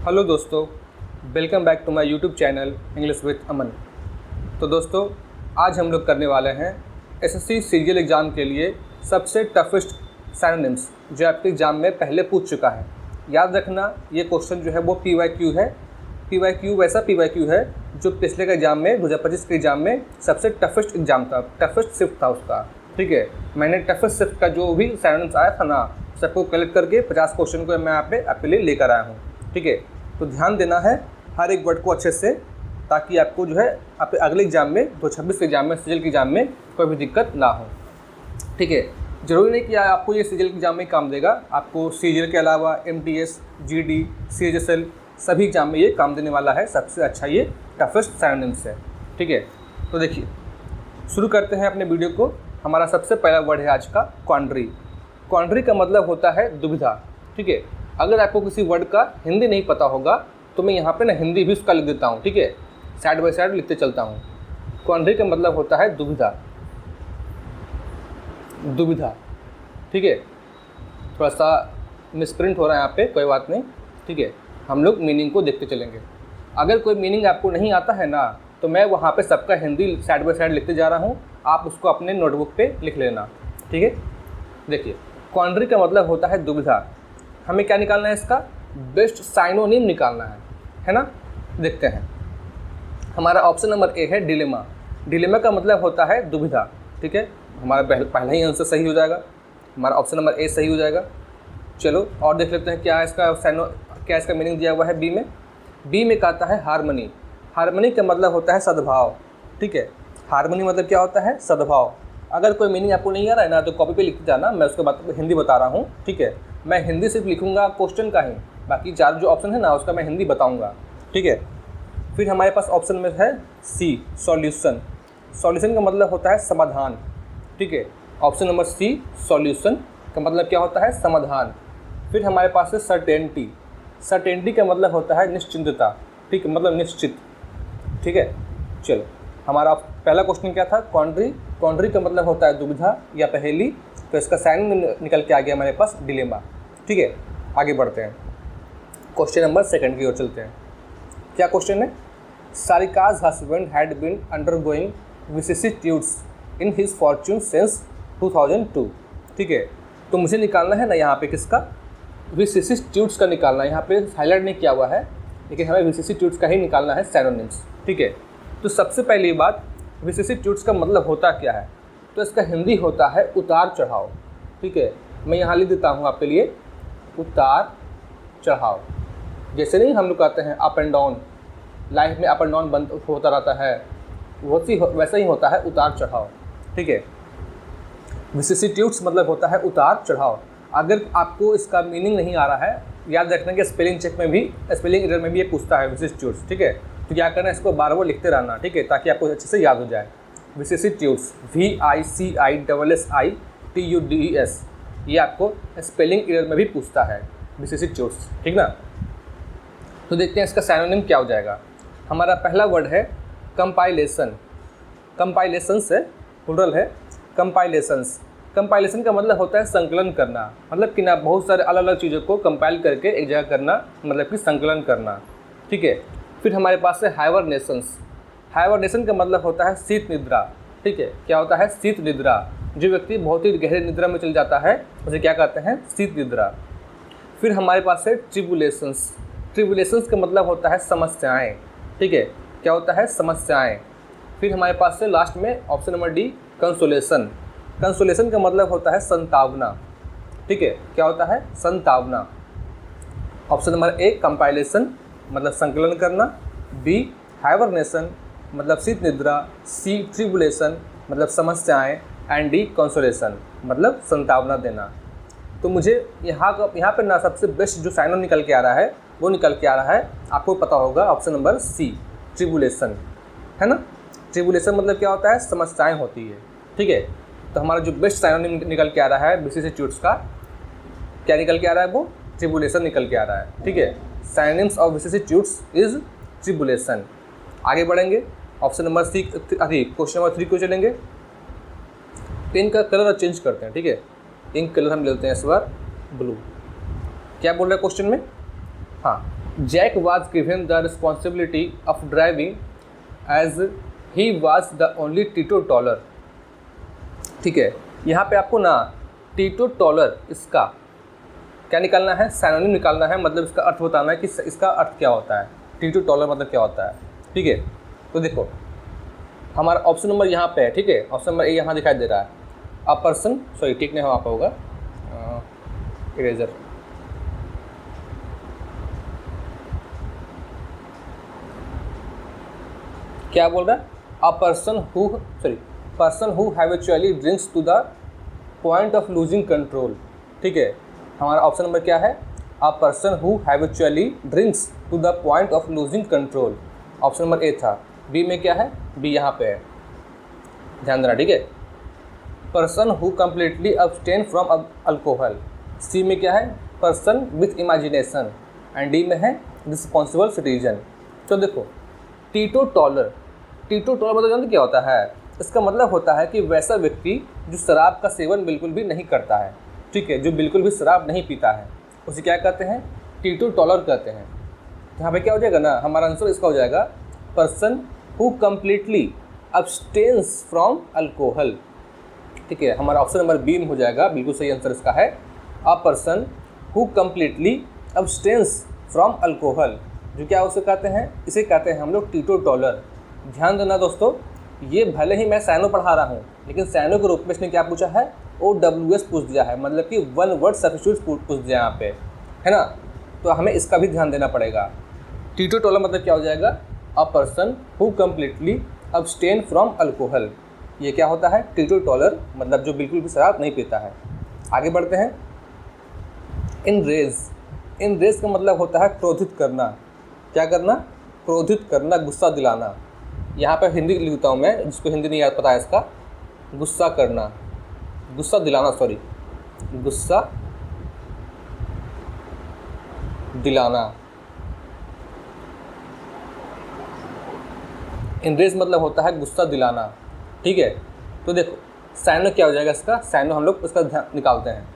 Hello दोस्तों, welcome back to my YouTube channel English with Aman. तो दोस्तों, आज हम लोग करने वाले हैं एसएससी सीजीएल एग्ज़ाम के लिए सबसे टफेस्ट सिनोनिम्स जो आपके एग्ज़ाम में पहले पूछ चुका है। याद रखना, ये क्वेश्चन जो है वो PYQ है। PYQ वैसा PYQ है जो पिछले के एग्ज़ाम में 2025 के एग्ज़ाम में सबसे टफेस्ट एग्ज़ाम था, टफेस्ट शिफ्ट था उसका। ठीक है, मैंने टफेस्ट शिफ्ट का जो भी सिनोनिम्स आया था ना, सबको कलेक्ट करके 50 क्वेश्चन को मैं यहाँ पे आपके लिए लेकर आया हूँ। ठीक है, तो ध्यान देना है हर एक वर्ड को अच्छे से, ताकि आपको जो है आपके अगले एग्जाम में 2026 के एग्जाम में सीजीएल के एग्जाम में कोई भी दिक्कत ना हो। ठीक है, ज़रूरी नहीं कि आपको ये सीजीएल के एग्जाम में काम देगा, आपको सीजीएल के अलावा MTS, GD, CHSL सभी एग्जाम में ये काम देने वाला है। सबसे अच्छा ये टफेस्ट सिनोनिम्स है। ठीक है, तो देखिए शुरू करते हैं अपने वीडियो को। हमारा सबसे पहला वर्ड है आज का क्वांड्री। क्वांड्री का मतलब होता है दुविधा। ठीक है, अगर आपको किसी वर्ड का हिंदी नहीं पता होगा तो मैं यहाँ पे ना हिंदी भी उसका लिख देता हूँ। ठीक है, साइड बाय साइड लिखते चलता हूँ। क्वांड्री का मतलब होता है दुविधा, दुविधा। ठीक है, थोड़ा सा मिसप्रिंट हो रहा है यहाँ पे, कोई बात नहीं। ठीक है, हम लोग मीनिंग को देखते चलेंगे। अगर कोई मीनिंग आपको नहीं आता है ना, तो मैं वहाँ पे सबका हिंदी साइड बाय साइड लिखते जा रहा हूँ, आप उसको अपने नोटबुक पे लिख लेना। ठीक है, देखिए क्वांड्री का मतलब होता है दुविधा। हमें क्या निकालना है, इसका बेस्ट साइनोनिम निकालना है ना। देखते हैं, हमारा ऑप्शन नंबर ए है डिलेमा। डिलेमा का मतलब होता है दुविधा। ठीक है, हमारा पहला ही आंसर सही हो जाएगा, हमारा ऑप्शन नंबर ए सही हो जाएगा। चलो और देख लेते हैं क्या इसका क्या इसका मीनिंग दिया हुआ है बी में। बी में कहता है हारमनी। हारमनी का मतलब होता है सद्भाव। ठीक है, हारमनी मतलब क्या होता है, सद्भाव। अगर कोई मीनिंग आपको नहीं आ रहा है ना, तो कॉपी पे लिखते जाना, मैं उसके हिंदी बता रहा हूँ। ठीक है, मैं हिंदी सिर्फ लिखूंगा क्वेश्चन का ही, बाकी चार जो ऑप्शन है ना उसका मैं हिंदी बताऊंगा। ठीक है, फिर हमारे पास ऑप्शन में है सी, सॉल्यूशन। सॉल्यूशन का मतलब होता है समाधान। ठीक है, ऑप्शन नंबर सी, सॉल्यूशन का मतलब क्या होता है, समाधान। फिर हमारे पास है सर्टेनिटी। सर्टेनिटी का मतलब होता है निश्चिंतता। ठीक है, मतलब निश्चित। ठीक है, चलो हमारा पहला क्वेश्चन क्या था, क्वांड्री। क्वांड्री का मतलब होता है दुविधा या पहेली, तो इसका साइन निकल के आ गया हमारे पास डिलेमा। ठीक है, आगे बढ़ते हैं, क्वेश्चन नंबर सेकंड की ओर चलते हैं। क्या क्वेश्चन है, Sarika's husband had been undergoing vicissitudes in his fortune since 2002। ठीक है, तो मुझे निकालना है ना यहाँ पे किसका, विसिसिट्यूड्स का निकालना है। यहाँ पे हाईलाइट नहीं किया हुआ है, लेकिन हमें विसिसिट्यूड्स का ही निकालना है सिनोनिम्स। ठीक है, तो सबसे पहली बात, विसिसिट्यूड्स का मतलब होता क्या है, तो इसका हिंदी होता है उतार चढ़ाव। ठीक है, मैं यहाँ लिख देता हूँ आपके लिए, उतार चढ़ाव। जैसे नहीं हम लोग कहते हैं अप एंड डाउन, लाइफ में अप एंड डाउन बंद होता रहता है, वैसा ही होता है उतार चढ़ाव। ठीक है, विसिसिट्यूड्स मतलब होता है उतार चढ़ाव। अगर आपको इसका मीनिंग नहीं आ रहा है, याद रखना कि स्पेलिंग चेक में भी, स्पेलिंग एरर में भी ये पूछता है विसिसिट्यूड्स। ठीक है, तो क्या करना है, इसको बार बार लिखते रहना। ठीक है, ताकि आपको अच्छे से याद हो जाए। विसिसिट्यूड्स, VICISSITUDES, ये आपको स्पेलिंग एरर में भी पूछता है, विसिसिट्यूड्स। ठीक ना, तो देखते हैं इसका सिनोनिम क्या हो जाएगा। हमारा पहला वर्ड है कंपाइलेशन। कंपाइलेशन से प्लुरल है कंपाइलेशंस। कंपाइलेशन का मतलब होता है संकलन करना, मतलब कि ना बहुत सारे अलग अलग चीज़ों को कंपाइल करके एक जगह करना, मतलब कि संकलन करना। ठीक है, फिर हमारे पास है हाइबरनेशंस। हाइबरनेशन का मतलब होता है शीत निद्रा। ठीक है, क्या होता है, शीत निद्रा। जो व्यक्ति बहुत ही गहरे निद्रा में चल जाता है उसे क्या कहते हैं, शीत निद्रा। फिर हमारे पास है ट्रिबुलेशंस। ट्रिबुलेशंस का मतलब होता है समस्याएं। ठीक है, क्या होता है, समस्याएं। फिर हमारे पास है लास्ट में option number D, consolation. Consolation का मतलब होता है संतावना। ठीक है, क्या होता है, संतावना। ऑप्शन नंबर ए कंपाइलेशन मतलब संकलन करना, बी हाइबरनेशन मतलब शीत निद्रा, सी ट्रिबुलेशन मतलब समस्याएं, एंड डी कंसोलेशन मतलब संतावना देना। तो मुझे यहाँ पर ना सबसे बेस्ट जो साइनोनिम निकल के आ रहा है वो निकल के आ रहा है, आपको पता होगा, ऑप्शन नंबर सी, ट्रिबुलेशन, है ना। ट्रिबुलेशन मतलब क्या होता है, समस्याएं होती है। ठीक है, तो हमारा जो बेस्ट साइनोनिम निकल के आ रहा है विसिसिट्यूड्स का, क्या निकल के आ रहा है, वो ट्रिबुलेशन निकल के आ रहा है। ठीक है, synonyms of vicissitudes is tribulation. आगे बढ़ेंगे, option number C, question number 3 को चलेंगे। पेन का कलर चेंज करते हैं। ठीक है, इंक कलर हम लेते हैं इस बार ब्लू। क्या बोल रहा है क्वेश्चन में, हाँ, Jack was given the responsibility of driving as he was the only teetotaller. ठीक है, यहाँ पे आपको ना टीटो टॉलर इसका क्या निकालना है, सैनोनिम निकालना है, मतलब इसका अर्थ बताना है कि इसका अर्थ क्या होता है, टीटो टॉलर मतलब क्या होता है। ठीक है, तो देखो हमारा ऑप्शन नंबर यहाँ पे है। ठीक है, ऑप्शन नंबर ए यहाँ दिखाई दे रहा है। अ पर्सन, सॉरी ठीक नहीं वहाँ पर होगा, इरेजर। क्या बोल रहा है, a person who habitually drinks to the point of losing control. ठीक है, हमारा ऑप्शन नंबर क्या है, a person who habitually drinks to the point of losing control. Option number A था। बी में क्या है, बी यहाँ पे है, ध्यान देना। ठीक है, person who completely abstain from alcohol. C में क्या है, person with imagination. And D में है रिस्पॉन्सिबल सिटीजन। तो देखो टीटो टॉलर मतलब जानते क्या होता है, इसका मतलब होता है कि वैसा व्यक्ति जो शराब का सेवन बिल्कुल भी नहीं करता है। ठीक है, जो बिल्कुल भी शराब नहीं पीता है उसे क्या कहते हैं, टीटो टॉलर कहते हैं। यहाँ पे क्या हो जाएगा ना, हमारा आंसर इसका हो जाएगा person who completely abstains from alcohol. ठीक है, हमारा ऑप्शन नंबर बी में हो जाएगा, बिल्कुल सही आंसर इसका है a person who completely abstains from alcohol. जो क्या उसे कहते हैं, इसे कहते हैं हम लोग टीटो टॉलर। ध्यान देना दोस्तों, ये भले ही मैं सैनो पढ़ा रहा हूँ लेकिन सैनो के रूप में इसने क्या पूछा है, OWS पूछ दिया है, मतलब कि वन वर्ड सब्स्टिट्यूट पूछ दिया यहाँ पे, है ना। तो हमें इसका भी ध्यान देना पड़ेगा। टीटो टॉलर मतलब क्या हो जाएगा, अ person who completely abstain from alcohol. ये क्या होता है, टीटो टॉलर मतलब जो बिल्कुल भी शराब नहीं पीता है। आगे बढ़ते हैं। इन रेज का मतलब होता है क्रोधित करना। क्या करना, क्रोधित करना, गुस्सा दिलाना। यहाँ पर हिंदी लिखता हूँ मैं, जिसको हिंदी नहीं याद पता है इसका, गुस्सा करना, गुस्सा दिलाना, सॉरी गुस्सा दिलाना। इनरेज मतलब होता है गुस्सा दिलाना। ठीक है, तो देखो सैनो क्या हो जाएगा इसका, सैनो हम लोग उसका ध्यान निकालते हैं।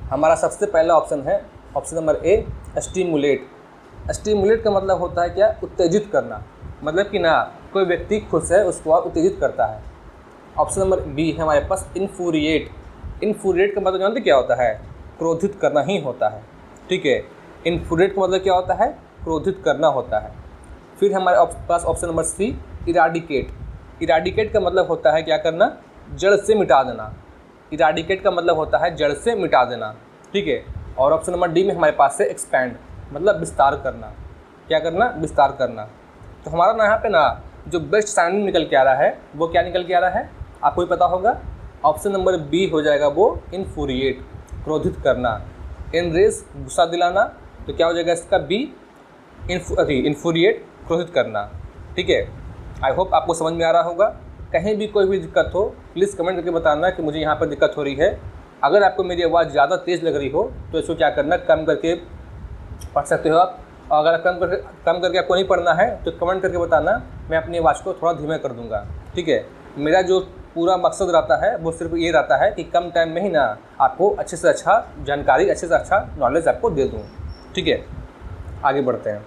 हमारा सबसे पहला ऑप्शन है ऑप्शन नंबर ए, स्टिमुलेट। स्टिमुलेट का मतलब होता है क्या, उत्तेजित करना, मतलब कि ना कोई व्यक्ति खुश है उसको आप उत्तेजित करता है। ऑप्शन नंबर बी है हमारे पास इन्फ्यूरिएट। इन्फ्यूरिएट का मतलब जानते क्या होता है, क्रोधित करना ही होता है। ठीक है, इन्फ्यूरिएट का मतलब क्या होता है, क्रोधित करना होता है। फिर हमारे पास option number C, eradicate. Eradicate का मतलब होता है क्या करना, जड़ से मिटा देना। इराडिकेट का मतलब होता है जड़ से मिटा देना। ठीक है, और ऑप्शन नंबर डी में हमारे पास है एक्सपैंड, मतलब विस्तार करना। क्या करना, विस्तार करना। तो हमारा ना यहाँ पे ना जो बेस्ट साइनिंग निकल के आ रहा है वो क्या निकल के आ रहा है, आपको भी पता होगा। ऑप्शन नंबर बी हो जाएगा वो इन्फ्यूरिएट, क्रोधित करना। इनरेज गुस्सा दिलाना, तो क्या हो जाएगा इसका बी, इन्फ्यूरिएट, क्रोधित करना। ठीक है, आई होप आपको समझ में आ रहा होगा। कहीं भी कोई भी दिक्कत हो प्लीज़ कमेंट करके बताना कि मुझे यहाँ पर दिक्कत हो रही है। अगर आपको मेरी आवाज़ ज़्यादा तेज़ लग रही हो तो इसको क्या करना, कम करके पढ़ सकते हो आप। और अगर कम करके आपको नहीं पढ़ना है तो कमेंट करके बताना, मैं अपनी आवाज़ को थोड़ा धीमे कर दूँगा। ठीक है, मेरा जो पूरा मकसद रहता है वो सिर्फ ये रहता है कि कम टाइम में ही ना आपको अच्छे से अच्छा जानकारी, अच्छे से अच्छा नॉलेज आपको दे दूँ। ठीक है, आगे बढ़ते हैं।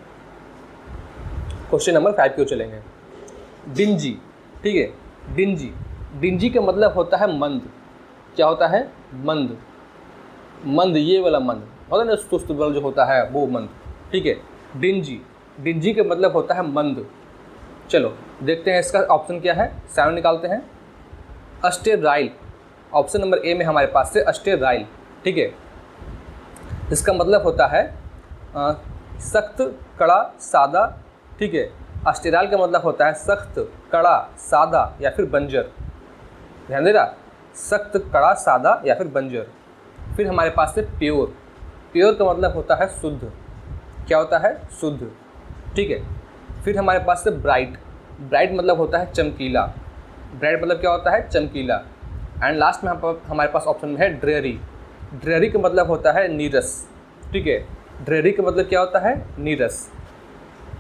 क्वेश्चन नंबर 5 की ओर चलेंगे। डिंजी। ठीक है, डिंजी का मतलब होता है मंद। क्या होता है, मंद। मंद, ये वाला मंद होता है ना, सुस्त वाला जो होता है वो मंद। ठीक है, डिंजी का मतलब होता है मंद। चलो देखते हैं इसका ऑप्शन क्या है, साइनो निकालते हैं। अस्टेराइल, ऑप्शन नंबर ए में हमारे पास से अस्टेराइल। ठीक है, इसका मतलब होता है सख्त, कड़ा, सादा। ठीक है, अस्टेराइल का मतलब होता है सख्त, कड़ा, सादा या फिर बंजर। ध्यान दे रहा, सख्त, कड़ा, सादा या फिर बंजर। फिर हमारे पास से प्योर। प्योर का मतलब होता है शुद्ध। क्या होता है, शुद्ध। ठीक है, फिर हमारे पास से ब्राइट। ब्राइट मतलब होता है चमकीला। ब्राइट मतलब क्या होता है, चमकीला। एंड लास्ट में हमारे पास ऑप्शन में है ड्रेरी। ड्रेरी का मतलब होता है नीरस। ठीक है, ड्रेरी का मतलब क्या होता है, नीरस।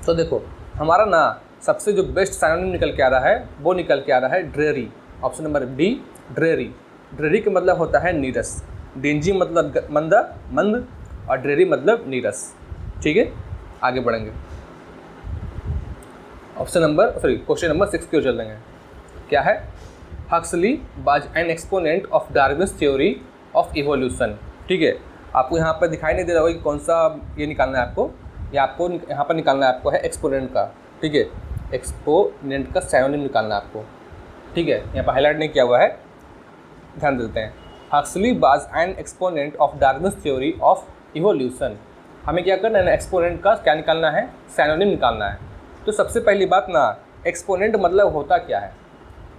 तो देखो हमारा ना सबसे जो बेस्ट साइनोनिम निकल के आ रहा है वो निकल के आ रहा है dreary. Option number D, dreary. Dreary का मतलब होता है नीरस। डिंजी मतलब मंद, और ड्रेरी मतलब नीरस। ठीक है, आगे बढ़ेंगे। क्वेश्चन नंबर 6 की ओर चल देंगे। क्या है? Huxley was an exponent of Darwin's theory of evolution. ठीक है, आपको यहाँ पर दिखाई नहीं दे रहा होगा कि कौन सा ये निकालना है आपको, या आपको यहाँ पर निकालना है आपको है एक्सपोनेंट का। ठीक है, एक्सपोनेंट का सिनोनिम निकालना है आपको। ठीक है, यहाँ पर हाईलाइट नहीं किया हुआ है, ध्यान देते हैं। Huxley was an exponent of Darwin's theory of evolution. हमें क्या करना है ना, एक्सपोनेंट का क्या निकालना है, सिनोनिम निकालना है। तो सबसे पहली बात ना, एक्सपोनेंट मतलब होता क्या है?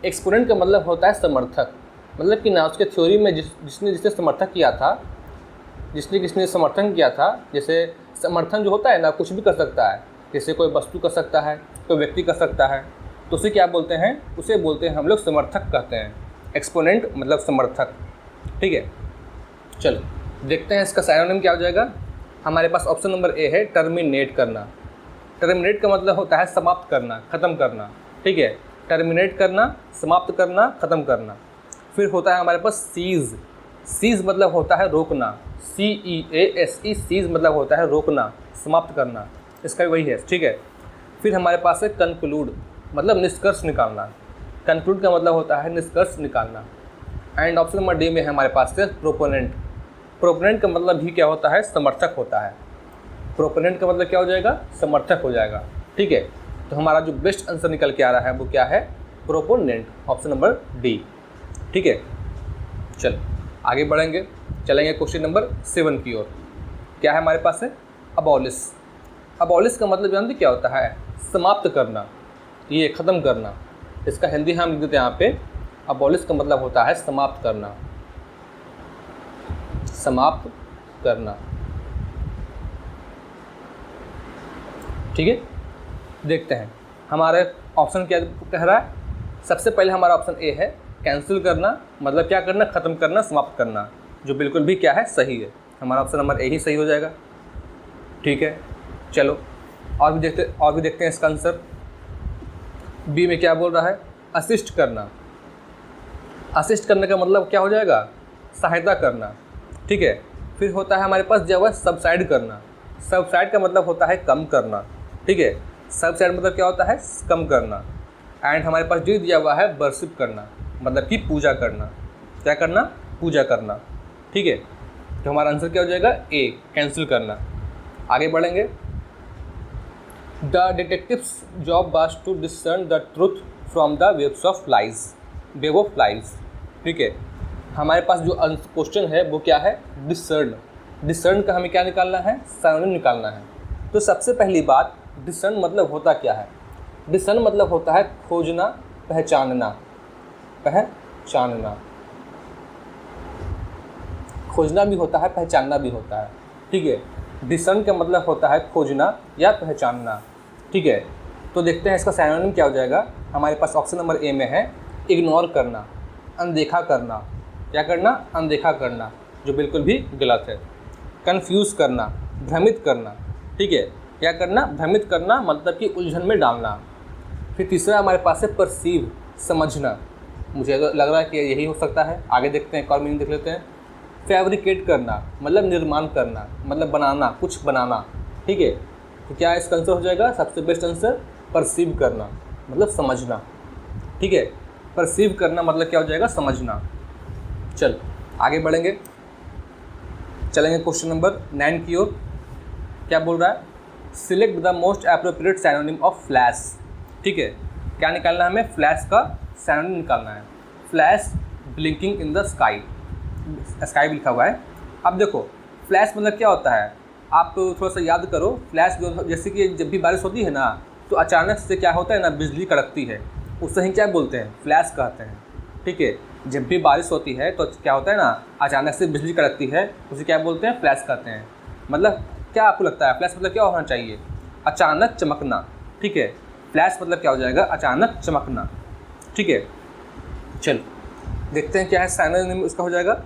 एक्सपोनेंट का मतलब होता है समर्थक। मतलब कि ना उसके थ्योरी में जिसने समर्थन किया था, जिसने समर्थन किया था, जैसे समर्थन जो होता है ना, कुछ भी कर सकता है, जैसे कोई वस्तु कर सकता है, कोई व्यक्ति कर सकता है, तो उसे क्या बोलते हैं? उसे बोलते हैं हम लोग समर्थक कहते हैं। एक्सपोनेंट मतलब समर्थक। ठीक है, चलो देखते हैं इसका सिनोनिम क्या हो जाएगा। हमारे पास ऑप्शन नंबर ए है टर्मिनेट करना। टर्मिनेट का मतलब होता है समाप्त करना, ख़त्म करना। ठीक है, टर्मिनेट करना, समाप्त करना, ख़त्म करना। फिर होता है हमारे पास सीज़। सीज़ मतलब होता है रोकना, CEASE, सीज़ मतलब होता है रोकना, समाप्त करना, इसका भी वही है। ठीक है, फिर हमारे पास है कंक्लूड, मतलब निष्कर्ष निकालना। कंक्लूड का मतलब होता है निष्कर्ष निकालना। एंड ऑप्शन नंबर डी में है हमारे पास से प्रोपोनेंट। प्रोपोनेंट का मतलब भी क्या होता है? समर्थक होता है। प्रोपोनेंट का मतलब क्या हो जाएगा? समर्थक हो जाएगा। ठीक है, तो हमारा जो बेस्ट आंसर निकल के आ रहा है वो क्या है? Proponent, option number D. ठीक है, चलो आगे बढ़ेंगे, चलेंगे क्वेश्चन नंबर 7 की ओर। क्या है हमारे पास है? अबॉलिश। अबॉलिश का मतलब जानते क्या होता है? समाप्त करना, ये ख़त्म करना। इसका हिंदी हम लिख देते हैं यहाँ पे। अबॉलिश का मतलब होता है समाप्त करना, समाप्त करना। ठीक है, देखते हैं हमारे ऑप्शन क्या कह रहा है। सबसे पहले हमारा ऑप्शन ए है कैंसिल करना, मतलब क्या करना? ख़त्म करना, समाप्त करना, जो बिल्कुल भी क्या है? सही है। हमारा ऑप्शन नंबर ए ही सही हो जाएगा। ठीक है, चलो और भी देखते हैं इसका आंसर। बी में क्या बोल रहा है? असिस्ट करना। असिस्ट करने का मतलब क्या हो जाएगा? सहायता करना। ठीक है, फिर होता है हमारे पास जब सबसाइड करना। सबसाइड का मतलब होता है कम करना। ठीक है, सबसाइड मतलब क्या होता है? कम करना। एंड हमारे पास जो दिया हुआ है वर्शिप करना, मतलब कि पूजा करना। क्या करना? पूजा करना। ठीक है, तो हमारा आंसर क्या हो जाएगा? ए, कैंसिल करना। आगे बढ़ेंगे। The detective's job was to discern the truth from the web of lies. ठीक है, हमारे पास जो क्वेश्चन है वो क्या है? डिसर्न। डिसर्न का हमें क्या निकालना है? सिनोनिम निकालना है। तो सबसे पहली बात, डिसर्न मतलब होता क्या है? डिसर्न मतलब होता है खोजना, पहचानना। पहचानना, खोजना भी होता है, पहचानना भी होता है। ठीक है, डिसर्न का मतलब होता है खोजना या पहचानना। ठीक है, तो देखते हैं इसका सिनोनिम क्या हो जाएगा। हमारे पास ऑप्शन नंबर ए में है इग्नोर करना, अनदेखा करना। क्या करना? अनदेखा करना, जो बिल्कुल भी गलत है। कंफ्यूज करना, भ्रमित करना। ठीक है, क्या करना? भ्रमित करना, मतलब कि उलझन में डालना। फिर तीसरा हमारे पास है परसीव, समझना। मुझे लग रहा है कि यही हो सकता है। आगे देखते हैं, एक और मीनिंग देख लेते हैं। फैब्रिकेट करना, मतलब निर्माण करना, मतलब बनाना, कुछ बनाना। ठीक है, तो क्या इसका आंसर हो जाएगा? सबसे बेस्ट आंसर परसीव करना, मतलब समझना। ठीक है, परसीव करना मतलब क्या हो जाएगा? समझना। चल आगे बढ़ेंगे, चलेंगे क्वेश्चन नंबर 9 की ओर। क्या बोल रहा है? Select the most appropriate synonym of flash. ठीक है, क्या निकालना है हमें? फ्लैश का सिनोनिम निकालना है। Flash blinking in the sky, sky भी लिखा हुआ है। अब देखो, फ्लैश मतलब क्या होता है? आप थोड़ा सा याद करो। फ्लैश जो, जैसे कि जब भी बारिश होती है ना, तो अचानक से क्या होता है ना, बिजली कड़कती है, उससे ही क्या बोलते हैं? फ्लैश कहते हैं। ठीक है, जब भी बारिश होती है तो क्या होता है ना, अचानक से बिजली कड़कती है, उसे क्या बोलते हैं? फ्लैश कहते हैं। मतलब क्या आपको लगता है फ्लैश मतलब क्या होना चाहिए? अचानक चमकना। ठीक है, फ्लैश मतलब क्या हो जाएगा? अचानक चमकना। ठीक है, चलो देखते हैं क्या है सिनोनिम उसका हो जाएगा।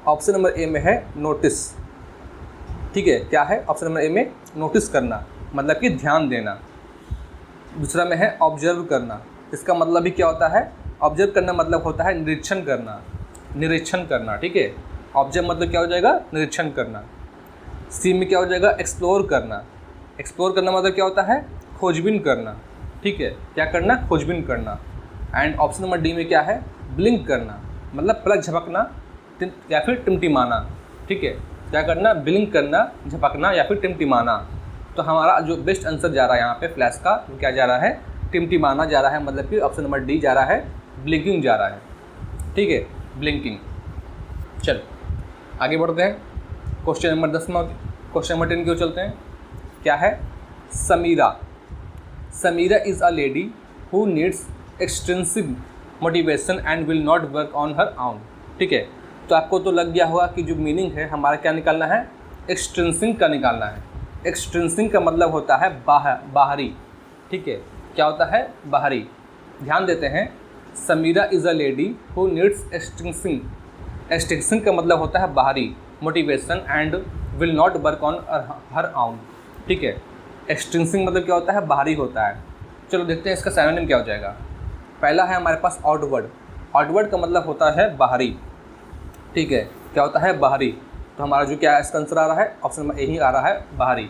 ऑप्शन नंबर ए में है नोटिस। ठीक है, क्या है? ऑप्शन नंबर ए में नोटिस करना, मतलब कि ध्यान देना। दूसरा में है ऑब्जर्व करना। इसका मतलब भी क्या होता है? ऑब्जर्व करना मतलब होता है निरीक्षण करना, निरीक्षण करना। ठीक है, ऑब्जर्व मतलब क्या हो जाएगा? निरीक्षण करना। सी में क्या हो जाएगा? एक्सप्लोर करना। एक्सप्लोर करना मतलब क्या होता है, खोजबीन करना, ठीक है, क्या करना, खोजबीन करना। एंड ऑप्शन नंबर डी में क्या है, ब्लिंक करना, मतलब पलक झपकना या फिर टिमटिमाना, ठीक है, क्या करना, ब्लिंक करना, झपकना या फिर टिमटिमाना। तो हमारा जो बेस्ट आंसर जा रहा है यहाँ पे फ्लैश का, वो क्या जा रहा है, टिमटिमाना जा रहा है, मतलब कि ऑप्शन नंबर डी जा रहा है, ब्लिंकिंग जा रहा है, ठीक है, ब्लिंकिंग। चल आगे बढ़ते हैं, क्वेश्चन नंबर 10 में, क्वेश्चन नंबर 10 की ओर चलते हैं। क्या है, Samira, Samira is a lady who needs extensive motivation and will not work on her own, ठीक है। तो आपको तो लग गया होगा कि जो मीनिंग है हमारा क्या निकालना है, एक्सटेंसिंग का निकालना है। एक्सटेंसिंग का मतलब होता है बाहरी, ठीक है, क्या होता है, बाहरी। ध्यान देते हैं, Samira is a lady who needs extrinsic, extrinsic का मतलब होता है बाहरी, motivation and will not work on her own, ठीक है। एक्सटेंसिंग मतलब क्या होता है, बाहरी होता है। चलो देखते हैं इसका सिनोनिम क्या हो जाएगा। पहला है हमारे पास आउटवर्ड, आउटवर्ड का मतलब होता है बाहरी, ठीक है, क्या होता है, बाहरी। तो हमारा जो क्या है इसका आंसर आ रहा है, ऑप्शन नंबर ए ही आ रहा है, बाहरी।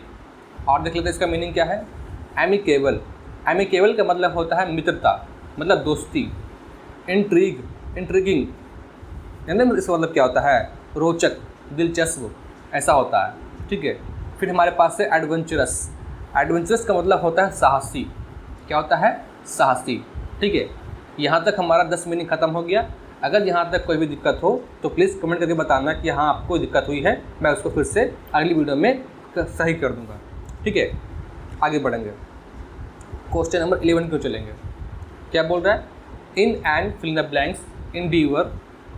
और देख लेते हैं इसका मीनिंग क्या है, एमिकेबल, एमिकेबल का मतलब होता है मित्रता, मतलब दोस्ती। इंट्रीग, इंट्रीगिंग, यानी इसका मतलब क्या होता है, रोचक, दिलचस्प, ऐसा होता है, ठीक है। फिर हमारे पास है एडवेंचरस, एडवेंचरस का मतलब होता है साहसी, क्या होता है, साहसी, ठीक है। यहाँ तक हमारा 10 मीनिंग खत्म हो गया। अगर यहाँ तक कोई भी दिक्कत हो तो प्लीज़ कमेंट करके बताना कि हाँ आपको दिक्कत हुई है, मैं उसको फिर से अगली वीडियो में सही कर दूँगा, ठीक है। आगे बढ़ेंगे, क्वेश्चन नंबर 11 क्यों चलेंगे। क्या बोल रहा है, in and fill the blanks endeavour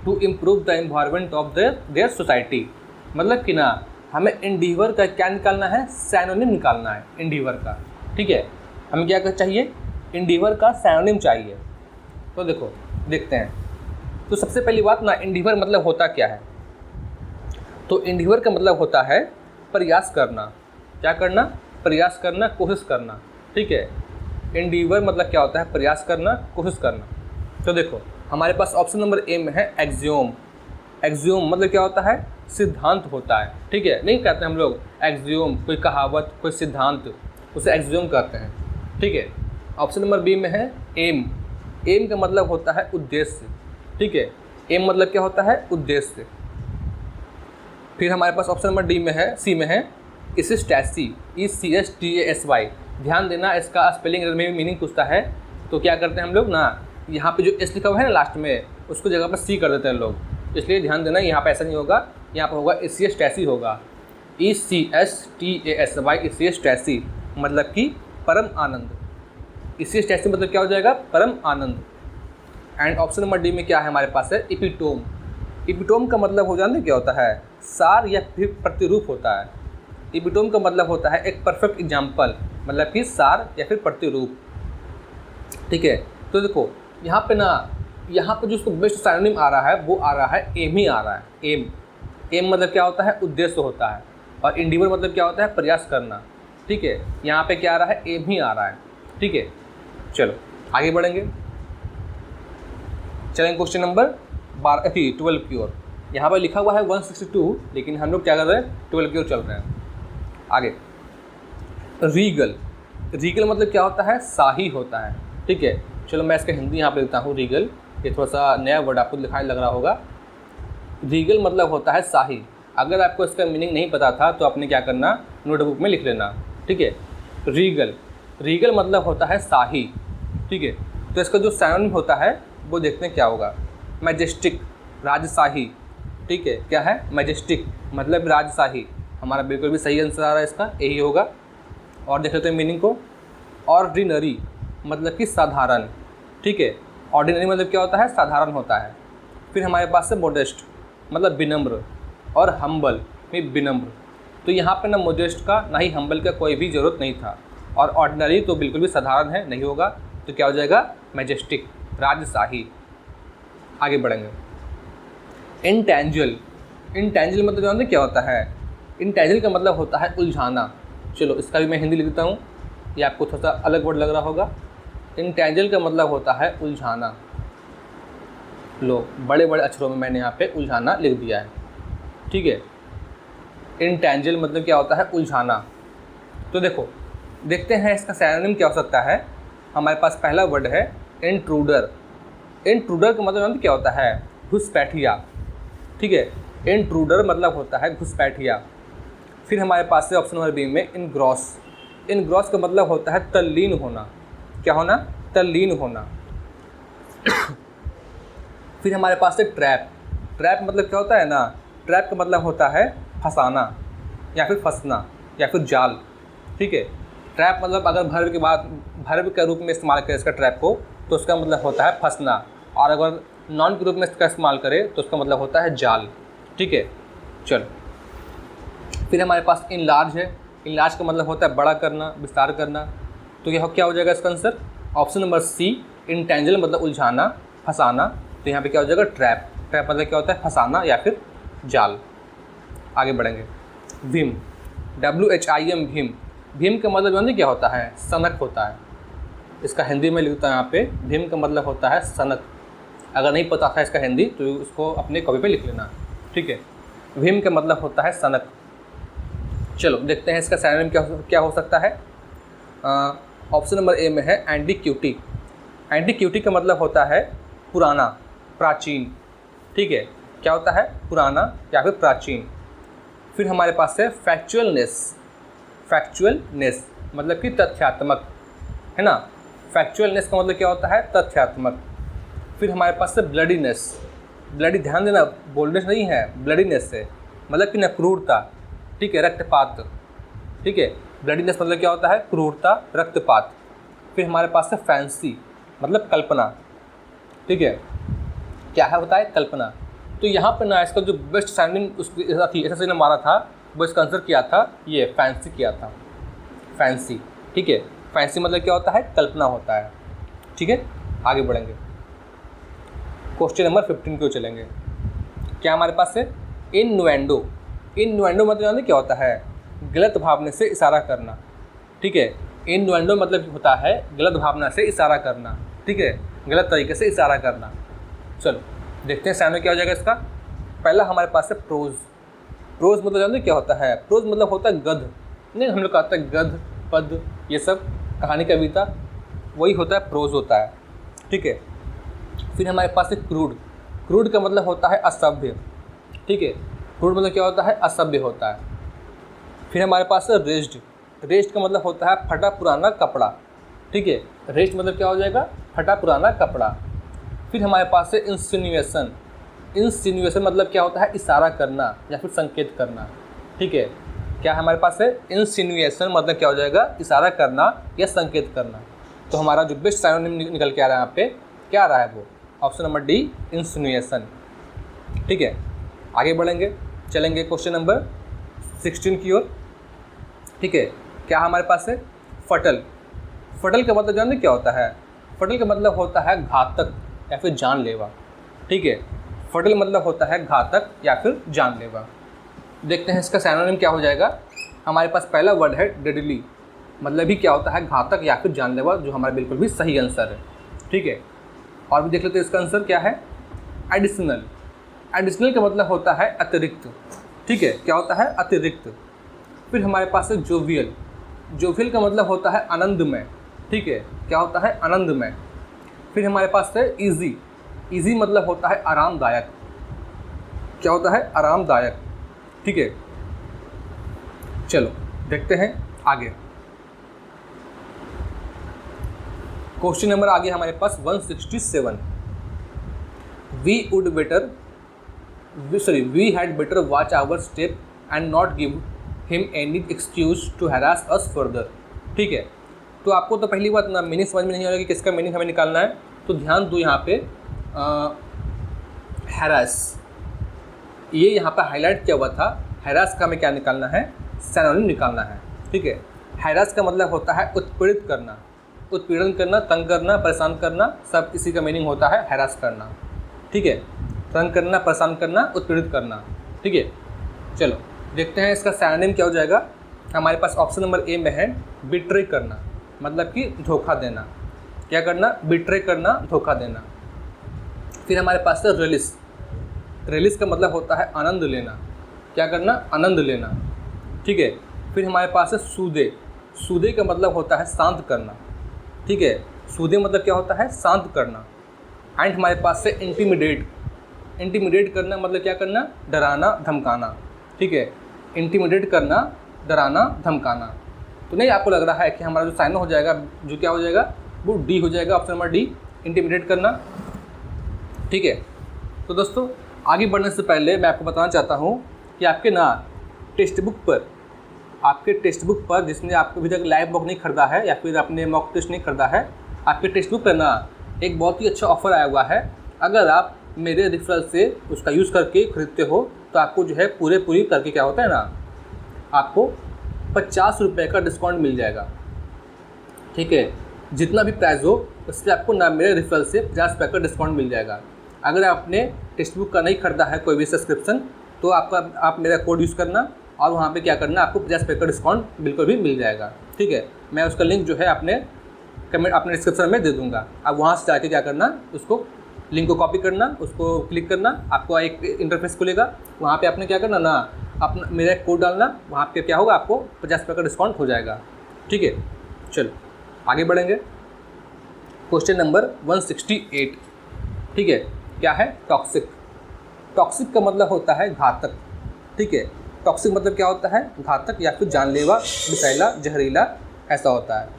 to improve the environment of their society, मतलब कि ना हमें इंडीवर का क्या निकालना है, सैनोनिम निकालना है इंडीवर का, ठीक है। हमें क्या चाहिए, इंडीवर का सैनोनिम चाहिए। तो देखो देखते हैं। तो सबसे पहली बात ना, इंडीवर मतलब होता क्या है, तो इंडीवर का मतलब होता है प्रयास करना, क्या करना, प्रयास करना, कोशिश करना, ठीक है। इंडीवर मतलब क्या होता है, प्रयास करना, कोशिश करना। तो देखो हमारे पास ऑप्शन नंबर ए में है एक्सियोम, एक्सियोम मतलब क्या होता है, सिद्धांत होता है, ठीक है। नहीं कहते हम लोग एक्सियोम, कोई कहावत, कोई सिद्धांत, उसे एक्सियोम कहते हैं, ठीक है। ऑप्शन नंबर बी में है एम, एम का मतलब होता है उद्देश्य, ठीक है। एम मतलब क्या होता है, उद्देश्य। फिर हमारे पास ऑप्शन नंबर डी में है, सी में है इसिस्टैसी, ECSTASY। ध्यान देना, इसका स्पेलिंग में भी मीनिंग पूछता है तो क्या करते हैं हम लोग ना, यहाँ पे जो एस लिखा हुआ है ना लास्ट में, उसको जगह पर सी कर देते हैं लोग, इसलिए ध्यान देना, यहाँ पे ऐसा नहीं होगा, यहाँ पर होगा इसिस्टैसी होगा, ECSTASY, इसिस्टैसी मतलब कि परम आनंद। इसिस्टैसी मतलब क्या हो जाएगा, परम आनंद। एंड ऑप्शन नंबर डी में क्या है हमारे पास है, एपिटोम, एपिटोम का मतलब हो जानते क्या होता है, सार या फिर प्रतिरूप होता है। एपिटोम का मतलब होता है एक परफेक्ट एग्जाम्पल, मतलब कि सार या फिर प्रतिरूप, ठीक है। तो देखो यहाँ पे ना, यहाँ पे जो उसको बेस्ट सिनोनिम आ रहा है वो आ रहा है एम ही आ रहा है, एम। एम मतलब क्या होता है, उद्देश्य होता है, और इंडीवर मतलब क्या होता है, प्रयास करना, ठीक है। यहाँ पे क्या आ रहा है, एम ही आ रहा है, ठीक है। चलो आगे बढ़ेंगे, चलेंगे क्वेश्चन नंबर 12 की ओर। यहाँ पर लिखा हुआ है 162, लेकिन हम लोग क्या कर रहे हैं, 12 की ओर चल रहे हैं। आगे रीगल, रीगल मतलब क्या होता है, शाही होता है, ठीक है। चलो मैं इसका हिंदी यहाँ पे लिखता हूँ, रीगल, ये थोड़ा सा नया वर्ड आपको दिखाई लग रहा होगा। रीगल मतलब होता है शाही। अगर आपको इसका मीनिंग नहीं पता था तो आपने क्या करना, नोटबुक में लिख लेना, ठीक है। रीगल, रीगल मतलब होता है शाही, ठीक है। तो इसका जो सिनोनिम होता है वो देखते हैं क्या होगा, मैजेस्टिक, राजशाही, ठीक है। क्या है, मैजेस्टिक मतलब राजशाही, हमारा बिल्कुल भी सही आंसर आ रहा है इसका, यही होगा। और देख लेते हैं मीनिंग को, ऑर्डिनरी मतलब कि साधारण, ठीक है। ऑर्डिनरी मतलब क्या होता है, साधारण होता है। फिर हमारे पास है मोडेस्ट मतलब विनम्र, और हम्बल में विनम्र। तो यहाँ पे ना मोडेस्ट का ना ही हम्बल का कोई भी ज़रूरत नहीं था, और ऑर्डिनरी तो बिल्कुल भी साधारण है, नहीं होगा, तो क्या हो जाएगा, मैजेस्टिक, राजशाही। आगे बढ़ेंगे, इंटेंजिबल, इंटेंजिबल मतलब जानते क्या होता है, इंटेंजिबल का मतलब होता है उलझाना। चलो इसका भी मैं हिंदी लिखता हूँ, ये आपको थोड़ा सा अलग वर्ड लग रहा होगा। इंटेंजिबल का मतलब होता है उलझाना, लो बड़े बड़े अक्षरों में मैंने यहाँ पे उलझाना लिख दिया है, ठीक है। इंटेंजिबल मतलब क्या होता है, उलझाना। तो देखो देखते हैं इसका सिनोनिम क्या हो सकता है। हमारे पास पहला वर्ड है इंट्रूडर। इंट्रूडर का मतलब क्या होता है? घुसपैठिया। ठीक है, इंट्रूडर मतलब होता है घुसपैठिया। फिर हमारे पास है ऑप्शन नंबर बी में इनग्रॉस। इनग्रॉस का मतलब होता है तल्लीन होना। क्या होना? तल्लीन होना। फिर हमारे पास है ट्रैप। ट्रैप मतलब क्या होता है ना? ट्रैप का मतलब होता है फंसाना या फिर फंसना या फिर जाल। ठीक है, ट्रैप मतलब अगर भर्व के बाद भर्व के रूप में इस्तेमाल करें इसका ट्रैप को तो उसका मतलब होता है फंसना, और अगर नॉन के रूप में इसका इस्तेमाल करें तो उसका मतलब होता है जाल। ठीक है, चलो। फिर हमारे पास इनलार्ज है। इनलार्ज का मतलब होता है बड़ा करना, विस्तार करना। तो यह क्या हो जाएगा इसका आंसर? ऑप्शन नंबर सी इंटेंजल मतलब उलझाना, फंसाना। तो यहाँ पे क्या हो जाएगा? ट्रैप। ट्रैप मतलब क्या होता है? फंसाना या फिर जाल। आगे बढ़ेंगे। भीम, WHIM भीम। भीम का मतलब जानते क्या होता है? सनक होता है। इसका हिंदी में लिखता है यहाँ पे, भीम का मतलब होता है सनक। अगर नहीं पता था इसका हिंदी तो उसको अपने कॉपी पे लिख लेना। ठीक है, भीम का मतलब होता है सनक। चलो देखते हैं इसका सिनोनिम क्या हो सकता है। ऑप्शन नंबर ए में है एंटीक्यूटी। एंटीक्यूटी का मतलब होता है पुराना, प्राचीन। ठीक है, क्या होता है? पुराना या फिर प्राचीन। फिर हमारे पास है फैक्चुअलनेस। फैक्चुअलनेस मतलब कि तथ्यात्मक, है ना? फैक्चुअलनेस का मतलब क्या होता है? तथ्यात्मक। फिर हमारे पास है ब्लडीनेस। ब्लडी, ध्यान देना, बोल्डनेस नहीं है, ब्लडीनेस है मतलब कि न क्रूरता। ठीक है, रक्तपात। ठीक है, ब्लडीनेस मतलब क्या होता है? क्रूरता, रक्तपात। फिर हमारे पास है फैंसी मतलब कल्पना। ठीक है, क्या है होता है? कल्पना। तो यहाँ पर ना इसका जो बेस्ट सिनोनिम उसकी ऐसा मारा था वो इसका आंसर किया था, ये फैंसी किया था, फैंसी। ठीक है, फैंसी मतलब क्या होता है? कल्पना होता है। ठीक है, आगे बढ़ेंगे। क्वेश्चन नंबर 15 को चलेंगे। क्या हमारे पास है? इननुएंडो। इननुएंडो मतलब जानते क्या होता है? गलत भावना से इशारा करना। ठीक है, इननुएंडो मतलब होता है गलत भावना से इशारा करना। ठीक है, गलत तरीके से इशारा करना। चलो देखते हैं सिनोनिम क्या हो जाएगा इसका। पहला हमारे पास है प्रोज। प्रोज मतलब जानते क्या होता है? प्रोज मतलब होता है गद्य। नहीं, हम लोग कहते हैं गद्य, पद, ये सब कहानी, कविता, वही होता है, प्रोज होता है। ठीक है, फिर हमारे पास है क्रूड। क्रूड का मतलब होता है असभ्य। ठीक है, क्रूड मतलब क्या होता है? असभ्य होता है। फिर हमारे पास है रेज्ड। रेज्ड का मतलब होता है फटा पुराना कपड़ा। ठीक है, रेज्ड मतलब क्या हो जाएगा? फटा पुराना कपड़ा। फिर हमारे पास है इंसिनुएशन। इंसिनुएशन मतलब क्या होता है? इशारा करना या फिर संकेत करना। ठीक है, क्या हमारे पास है? इंसिनुएशन मतलब क्या हो जाएगा? इशारा करना या संकेत करना। तो हमारा जो बेस्ट सिनोनिम निकल के आ रहा है यहाँ पे, क्या आ रहा है वो? Option number D, insinuation. ठीक है, आगे बढ़ेंगे, चलेंगे क्वेश्चन नंबर 16 की ओर। ठीक है, क्या हमारे पास है? फटल। फटल का मतलब जानते क्या होता है? फटल का मतलब होता है घातक या फिर जानलेवा। ठीक है, फटल मतलब होता है घातक या फिर जानलेवा। देखते हैं इसका सिनोनिम क्या हो जाएगा। हमारे पास पहला वर्ड है डेडली। मतलब ही क्या होता है? घातक या फिर जानलेवा, जो हमारा बिल्कुल भी सही आंसर है। ठीक है, और भी देख लेते हैं इसका आंसर क्या है। एडिशनल। एडिशनल का मतलब होता है अतिरिक्त। ठीक है, क्या होता है? अतिरिक्त। फिर हमारे पास है जोवियल। जोवियल का मतलब होता है आनंदमय। ठीक है, क्या होता है? आनंदमय। फिर हमारे पास है ईजी। ईजी मतलब होता है आरामदायक। क्या होता है? आरामदायक। ठीक है, चलो देखते हैं आगे। क्वेश्चन नंबर आगे हमारे पास 167। We had better watch our step and not give him any excuse to harass us further. ठीक है, तो आपको तो पहली बात ना मीनिंग समझ में नहीं आ रहा कि किसका मीनिंग हमें निकालना है, तो ध्यान दो यहाँ पे। हैरास, ये यहाँ पे हाईलाइट किया हुआ था। हैरास का हमें क्या निकालना है? सिनोनिम निकालना है। ठीक है, हैरास का मतलब होता है उत्पीड़ित करना, उत्पीड़न करना, तंग करना, परेशान करना, सब इसी का मीनिंग होता है हैरास करना। ठीक है, तंग करना, परेशान करना, उत्पीड़ित करना। ठीक है, चलो देखते हैं इसका सिनोनिम क्या हो जाएगा। हमारे पास ऑप्शन नंबर ए में है बिट्रे करना, मतलब कि धोखा देना। क्या करना? बिट्रे करना, धोखा देना। फिर हमारे पास है रिलिस। रिलिस का मतलब होता है आनंद लेना। क्या करना? आनंद लेना। ठीक है, फिर हमारे पास है सूदे। सूदे का मतलब होता है शांत करना, ठीक है। सूदे मतलब क्या होता है, शांत करना। एंड हमारे पास से इंटिमिडेट, इंटिमिडेट करना मतलब क्या करना, डराना धमकाना, ठीक है। इंटिमिडेट करना, डराना धमकाना। तो नहीं आपको लग रहा है कि हमारा जो साइन हो जाएगा, जो क्या हो जाएगा, वो डी हो जाएगा, ऑप्शन नंबर डी, इंटिमिडेट करना, ठीक है। तो दोस्तों आगे बढ़ने से पहले मैं आपको बताना चाहता हूँ कि आपके ना टेक्स्ट बुक पर, आपके टेक्स्ट बुक पर जिसने आपको अभी तक लाइव बुक नहीं खरीदा है या फिर आपने मॉक टेस्ट नहीं खरीदा है, आपके टेक्स्ट बुक पर ना एक बहुत ही अच्छा ऑफर आया हुआ है। अगर आप मेरे रेफरल से उसका यूज़ करके खरीदते हो तो आपको जो है पूरी करके क्या होता है ना, आपको 50 रुपये का डिस्काउंट मिल जाएगा, ठीक है। जितना भी प्राइस हो उससे आपको ना मेरे रेफरल से 50 रुपये का डिस्काउंट मिल जाएगा। अगर आपने टेक्स्ट बुक का नहीं खरीदा है कोई भी सब्सक्रिप्शन, तो आप मेरा कोड यूज़ करना और वहाँ पे क्या करना, आपको 50 रुपये का डिस्काउंट बिल्कुल भी मिल जाएगा, ठीक है। मैं उसका लिंक जो है अपने डिस्क्रिप्शन में दे दूँगा। आप वहाँ से जाके क्या करना, उसको लिंक को कॉपी करना, उसको क्लिक करना, आपको एक इंटरफेस खुलेगा। वहाँ पे आपने क्या करना ना, अपना मेरा एक कोड डालना, वहाँ पे क्या होगा, आपको 50 रुपये का डिस्काउंट हो जाएगा, ठीक है। चलो आगे बढ़ेंगे। क्वेश्चन नंबर 168, ठीक है। क्या है, टॉक्सिक। टॉक्सिक का मतलब होता है घातक, ठीक है। टॉक्सिक मतलब क्या होता है, घातक या फिर जानलेवा, विषैला, जहरीला, ऐसा होता है।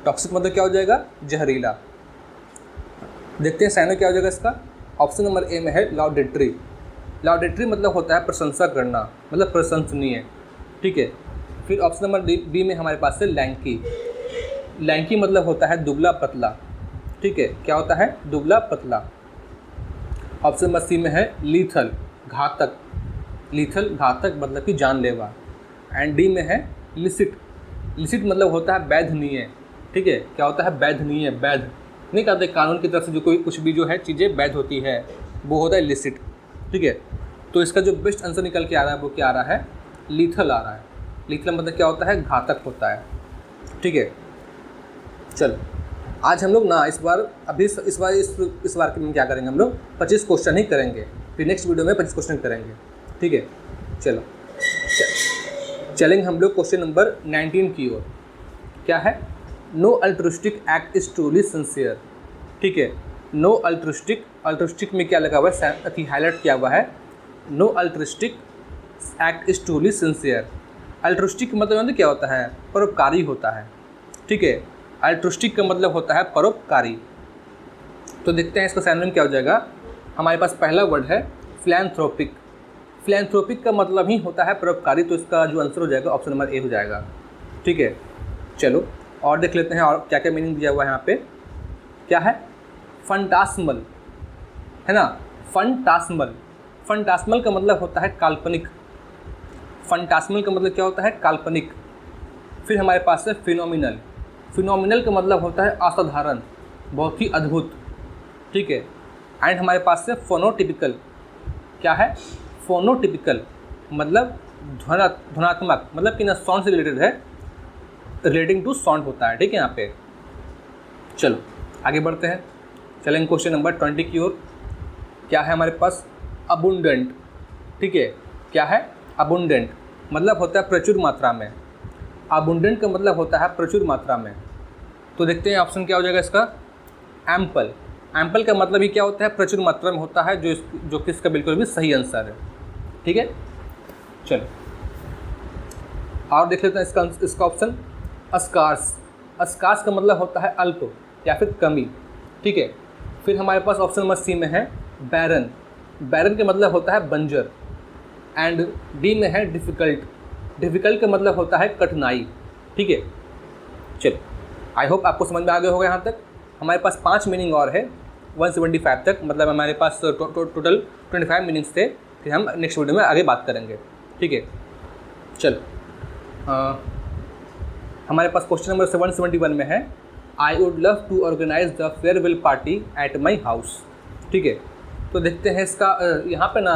टॉक्सिक मतलब क्या हो जाएगा, जहरीला। देखते हैं साइनो क्या हो जाएगा इसका। ऑप्शन नंबर ए में है लाउडेटरी। लाउडेटरी मतलब होता है प्रशंसा करना, मतलब प्रशंसनीय, ठीक है। फिर ऑप्शन नंबर बी में हमारे पास है लैंकी। लैंकी मतलब होता है दुबला पतला, ठीक है। क्या होता है, दुबला पतला। ऑप्शन नंबर सी में है लीथल, घातक। लीथल घातक मतलब कि जानलेवा। एंड डी में है लिसिट। लिसिट मतलब होता है वैधनीय, ठीक है। क्या होता है, वैधनीय, वैध नहीं कहते, कानून की तरफ से जो कोई कुछ भी जो है चीज़ें वैध होती है वो होता है लिसिट, ठीक है। तो इसका जो बेस्ट आंसर निकल के आ रहा है वो क्या आ रहा है, लीथल आ रहा है। लीथल मतलब क्या होता है, घातक होता है, ठीक है। चलो आज हम लोग ना इस बार के में क्या करेंगे, हम लोग 25 क्वेश्चन ही करेंगे, फिर नेक्स्ट वीडियो में 25 क्वेश्चन करेंगे, ठीक है। चलो चलेंगे हम लोग क्वेश्चन नंबर 19 की ओर। क्या है, no altruistic act is truly sincere, ठीक है। नो अल्ट्रुस्टिक, अल्ट्रुस्टिक में क्या लगा हुआ है, अति हाईलाइट किया हुआ है, no altruistic act is truly sincere. Altruistic मतलब क्या होता है, परोपकारी होता है, ठीक है। अल्ट्रुस्टिक का मतलब होता है परोपकारी। तो देखते हैं इसका सिनोनिम क्या हो जाएगा। हमारे पास पहला वर्ड है फिलैंथ्रोपिक। फिलैंथ्रोपिक का मतलब ही होता है परोपकारी, तो इसका जो आंसर हो जाएगा ऑप्शन नंबर ए हो जाएगा, ठीक है। चलो और देख लेते हैं और क्या क्या मीनिंग दिया हुआ है यहाँ पे। क्या है, फंटास्मल, है ना, फंटास्मल। फंटास्मल का मतलब होता है काल्पनिक। फंटास्मल का मतलब क्या होता है, काल्पनिक। फिर हमारे पास है फिनोमिनल। फिनोमिनल का मतलब होता है असाधारण, बहुत ही अद्भुत, ठीक है। एंड हमारे पास है फोनोटिपिकल। क्या है, फोनोटिपिकल मतलब ध्वनात्मक, मतलब कि ना साउंड से रिलेटेड है, रिलेटिंग टू साउंड होता है, ठीक है यहाँ पे। चलो आगे बढ़ते हैं, चलेंगे क्वेश्चन नंबर 20 की ओर। क्या है हमारे पास, अबुंडेंट, ठीक है। क्या है, अबुंडेंट मतलब होता है प्रचुर मात्रा में। अबुंडेंट का मतलब होता है प्रचुर मात्रा में। तो देखते हैं ऑप्शन क्या हो जाएगा इसका, एम्पल। एम्पल का मतलब ही क्या होता है, प्रचुर मात्रा में होता है, जो कि इसका बिल्कुल भी सही आंसर है, ठीक है। चलो और देख लेते हैं इसका ऑप्शन, अस्कार्स। अस्कार्स का मतलब होता है अल्प या फिर कमी, ठीक है। फिर हमारे पास ऑप्शन नंबर सी में है बैरन। बैरन का मतलब होता है बंजर। एंड डी में है डिफ़िकल्ट। डिफ़िकल्ट का मतलब होता है कठिनाई, ठीक है। चलो आई होप आपको समझ में आ गया होगा यहाँ तक। हमारे पास 5 मीनिंग और है 175 तक, मतलब हमारे पास टोटल 25 मीनिंग्स थे। फिर हम नेक्स्ट वीडियो में आगे बात करेंगे, ठीक है। चलो हमारे पास क्वेश्चन नंबर 171 में है, I would love to organise the farewell party at my house, ठीक है। तो देखते हैं इसका यहाँ पे ना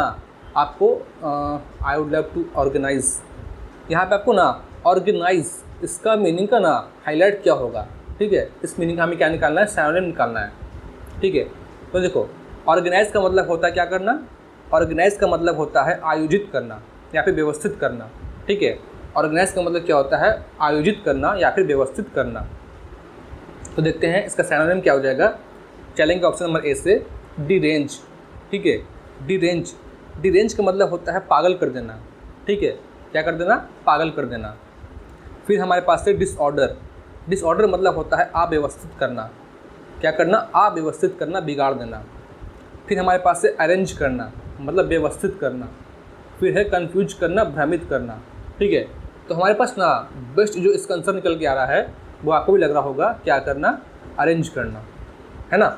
आपको I would love to organise, यहाँ पे आपको ना ऑर्गेनाइज इसका मीनिंग का ना हाईलाइट क्या होगा, ठीक है। इस मीनिंग का हमें क्या निकालना है, सिनोनिम निकालना है, ठीक है। तो देखो ऑर्गेनाइज का मतलब होता है क्या करना, ऑर्गेनाइज का मतलब होता है आयोजित करना या फिर व्यवस्थित करना, ठीक है। ऑर्गेनाइज का मतलब क्या होता है, आयोजित करना या फिर व्यवस्थित करना। तो देखते हैं इसका सिनोनिम क्या हो जाएगा। चलेंगे ऑप्शन नंबर ए से, डिरेंज। ठीक है, डिरेंज। डिरेंज का मतलब होता है पागल कर देना। ठीक है, क्या कर देना, पागल कर देना। फिर हमारे पास है डिसऑर्डर। डिसऑर्डर मतलब होता है अव्यवस्थित करना। क्या करना, अव्यवस्थित करना, बिगाड़ देना। फिर हमारे पास है अरेंज करना, मतलब व्यवस्थित करना। फिर है कन्फ्यूज करना, भ्रमित करना। ठीक है, तो हमारे पास ना बेस्ट जो इसका आंसर निकल के आ रहा है वो आपको भी लग रहा होगा, क्या करना, अरेंज करना, है ना।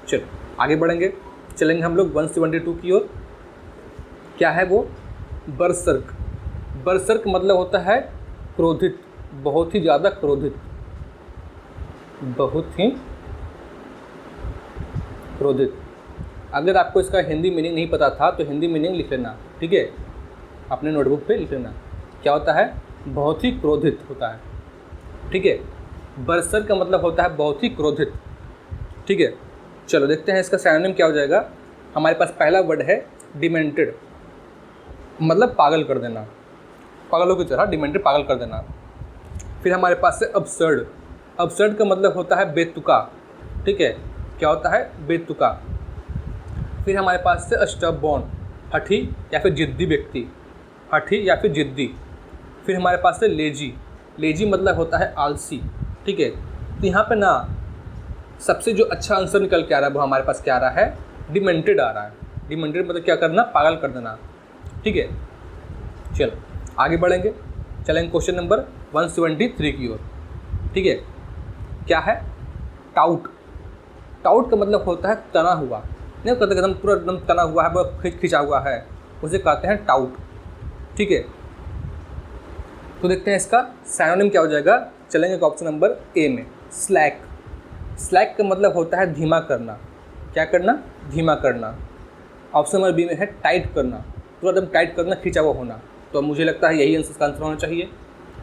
चलो आगे बढ़ेंगे, चलेंगे हम लोग 172 की ओर। क्या है वो, बरसर्क। बरसर्क मतलब होता है क्रोधित, बहुत ही ज़्यादा क्रोधित, बहुत ही क्रोधित। अगर आपको इसका हिंदी मीनिंग नहीं पता था तो हिंदी मीनिंग लिख लेना। ठीक है, अपने नोटबुक पे लिख लेना। क्या होता है, बहुत ही क्रोधित होता है। ठीक है, बरसर्क का मतलब होता है बहुत ही क्रोधित। ठीक है, चलो देखते हैं इसका सिनोनिम क्या हो जाएगा। हमारे पास पहला वर्ड है डिमेंटेड, मतलब पागल कर देना, पागलों की तरह, डिमेंटेड पागल कर देना। फिर हमारे पास है अबसर्ड। अबसर्ड का मतलब होता है बेतुका। ठीक है, क्या होता है, बेतुका। फिर हमारे पास है स्टबबॉर्न, हठी या फिर जिद्दी व्यक्ति, हठी या फिर जिद्दी। फिर हमारे पास है लेजी। लेजी मतलब होता है आलसी। ठीक है, तो यहाँ पे ना सबसे जो अच्छा आंसर निकल के आ रहा है वो हमारे पास क्या आ रहा है, डिमेंटेड आ रहा है। डिमेंटेड मतलब क्या करना, पागल कर देना। ठीक है, चलो आगे बढ़ेंगे, चलेंगे क्वेश्चन नंबर 173 की ओर। ठीक है, क्या है, टाउट। टाउट का मतलब होता है तना हुआ, नहीं कहते एकदम पूरा एकदम तना हुआ है, बहुत खिंचा हुआ है, उसे कहते हैं टाउट। ठीक है, तो देखते हैं इसका सिनोनिम क्या हो जाएगा। चलेंगे ऑप्शन नंबर ए में, स्लैक। स्लैक का मतलब होता है धीमा करना। क्या करना, धीमा करना। ऑप्शन नंबर बी में है टाइट करना, पूरा एकदम टाइट करना, खिंचा हुआ होना। तो मुझे लगता है यही आंसर का आंसर होना चाहिए।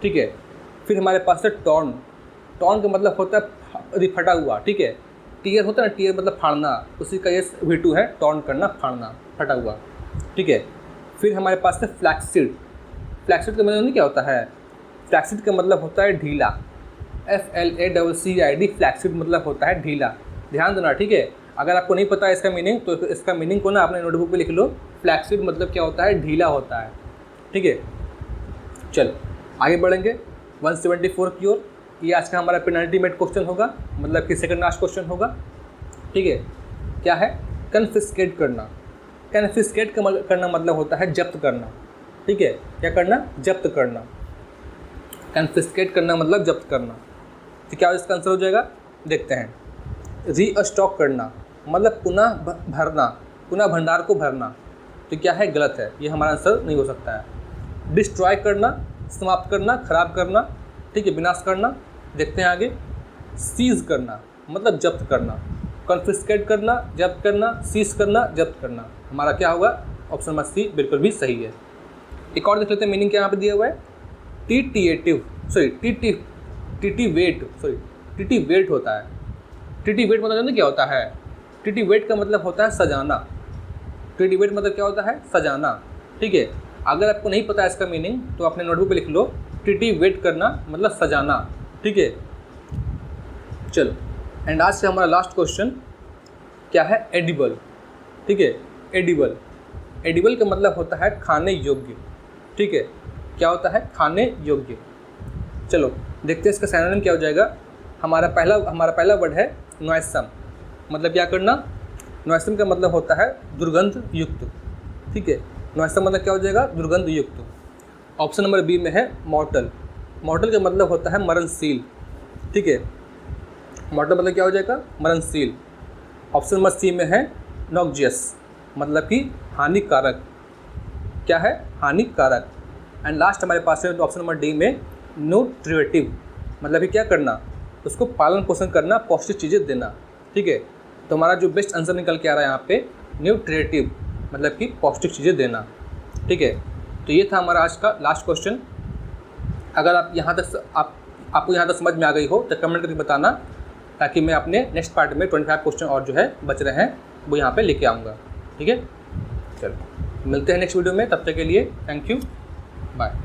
ठीक है, फिर हमारे पास है टॉर्न। टॉर्न का मतलब होता है फटा हुआ। ठीक है, टीयर होता है ना, टीयर मतलब फाड़ना, उसी का ये V2 है, टॉर्न करना, फाड़ना, फटा हुआ। ठीक है, फिर हमारे पास है फ्लैक्सीड। फ्लैक्सीड का मतलब क्या होता है, फ्लैक्सीड का मतलब होता है ढीला, FLACCID, फ्लैक्सीड मतलब होता है ढीला। ध्यान देना। ठीक है, अगर आपको नहीं पता है इसका मीनिंग तो इसका मीनिंग को ना अपने नोटबुक पे लिख लो। फ्लैक्सीड मतलब क्या होता है, ढीला होता है। ठीक है, चलो आगे बढ़ेंगे 174 की ओर। ये आज का हमारा पेनल्टीमेट क्वेश्चन होगा, मतलब कि सेकंड लास्ट क्वेश्चन होगा। ठीक है, क्या है, कन्फिस्केट करना। कन्फिस्केट करना मतलब होता है जब्त करना। ठीक है, क्या करना, जब्त करना। कन्फिस्केट करना मतलब जब्त करना। तो क्या इसका आंसर हो जाएगा, देखते हैं। रीस्टॉक करना मतलब पुनः भरना, पुनः भंडार को भरना। तो क्या है, गलत है, ये हमारा आंसर नहीं हो सकता है। डिस्ट्रॉय करना, समाप्त करना, खराब करना। ठीक है, विनाश करना। देखते हैं आगे। सीज करना मतलब जब्त करना। कन्फिस्केट करना, जब्त करना, सीज करना, जब्त करना। हमारा क्या होगा, ऑप्शन नंबर सी बिल्कुल भी सही है। एक और देख लेते हैं मीनिंग क्या यहाँ पे दिया हुआ है। टिटिवेट होता है। टिटिवेट मतलब जानते क्या होता है, टिटिवेट का मतलब होता है सजाना। टिटिवेट मतलब क्या होता है, सजाना। ठीक है, अगर आपको नहीं पता है इसका मीनिंग तो अपने नोटबुक पे लिख लो, टिटिवेट करना मतलब सजाना। ठीक है, चलो एंड आज से हमारा लास्ट क्वेश्चन क्या है, एडिबल। ठीक है, एडिबल। एडिबल का मतलब होता है खाने योग्य। ठीक है, क्या होता है, खाने योग्य। चलो देखते हैं इसका सिनोनिम क्या हो जाएगा। हमारा पहला वर्ड है नॉइसम। मतलब क्या करना, नॉइसम का मतलब होता है दुर्गंध युक्त। ठीक है, नॉइसम मतलब क्या हो जाएगा, दुर्गंध युक्त। ऑप्शन नंबर बी में है मॉर्टल। मॉर्टल का मतलब होता है मरणशील। ठीक है, मॉर्टल मतलब क्या हो जाएगा, मरणशील। ऑप्शन नंबर सी में है नॉक्जियस, मतलब कि हानिकारक। क्या है, हानिकारक। एंड लास्ट हमारे पास है ऑप्शन नंबर डी में न्यूट्रिटिव, मतलब कि क्या करना, उसको पालन पोषण करना, पौष्टिक चीज़ें देना। ठीक है, तो हमारा जो बेस्ट आंसर निकल के आ रहा है यहाँ पे न्यूट्रिटिव, मतलब कि पौष्टिक चीज़ें देना। ठीक है, तो ये था हमारा आज का लास्ट क्वेश्चन। अगर आप यहाँ तक आपको यहाँ तक समझ में आ गई हो तो कमेंट करके बताना, ताकि मैं अपने नेक्स्ट पार्ट में 25 क्वेश्चन और जो है बच रहे हैं वो यहाँ पे लेके आऊँगा। ठीक है, चलो मिलते हैं नेक्स्ट वीडियो में, तब तक के लिए थैंक यू, बाय।